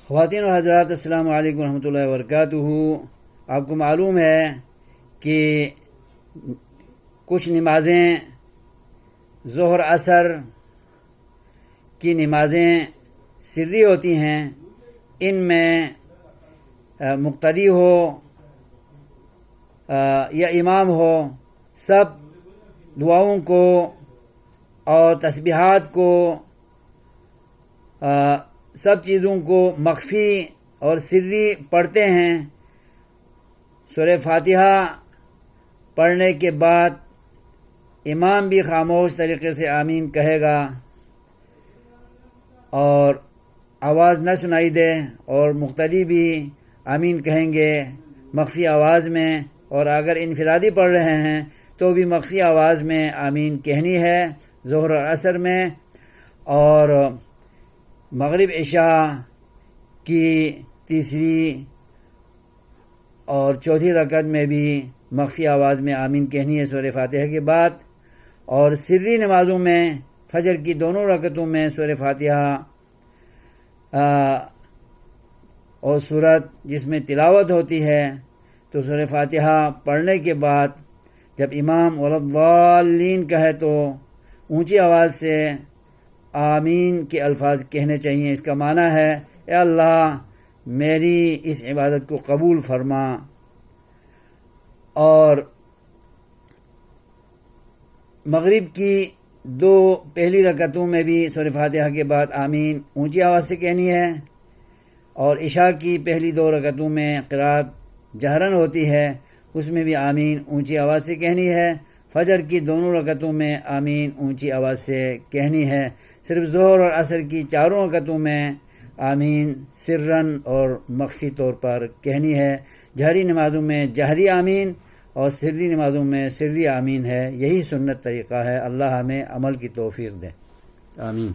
خواتین و حضرات، السلام علیکم ورحمۃ اللہ وبرکاتہ۔ آپ کو معلوم ہے کہ کچھ نمازیں ظہر عصر کی نمازیں سری ہوتی ہیں، ان میں مقتدی ہو یا امام ہو، سب دعاؤں کو اور تسبیحات کو، سب چیزوں کو مخفی اور سری پڑھتے ہیں۔ سورہ فاتحہ پڑھنے کے بعد امام بھی خاموش طریقے سے آمین کہے گا اور آواز نہ سنائی دے، اور مقتدی بھی آمین کہیں گے مخفی آواز میں، اور اگر انفرادی پڑھ رہے ہیں تو بھی مخفی آواز میں آمین کہنی ہے ظہر اور عصر میں۔ اور مغرب عشاء کی تیسری اور چوتھی رکعت میں بھی مخفی آواز میں آمین کہنی ہے سورہ فاتحہ کے بعد۔ اور سری نمازوں میں فجر کی دونوں رکعتوں میں سورہ فاتحہ اور سورت جس میں تلاوت ہوتی ہے، تو سورہ فاتحہ پڑھنے کے بعد جب امام وَلَضَّالِّينَ کہے تو اونچی آواز سے آمین کے الفاظ کہنے چاہیے۔ اس کا معنی ہے اے اللہ میری اس عبادت کو قبول فرما۔ اور مغرب کی دو پہلی رکعتوں میں بھی سورہ فاتحہ کے بعد آمین اونچی آواز سے کہنی ہے، اور عشاء کی پہلی دو رکعتوں میں قرات جہرن ہوتی ہے، اس میں بھی آمین اونچی آواز سے کہنی ہے۔ فجر کی دونوں رکعتوں میں آمین اونچی آواز سے کہنی ہے۔ صرف ظہر اور عصر کی چاروں رکعتوں میں آمین سرن اور مخفی طور پر کہنی ہے۔ جہری نمازوں میں جہری آمین اور سری نمازوں میں سری آمین ہے۔ یہی سنت طریقہ ہے۔ اللہ ہمیں عمل کی توفیق دے، آمین۔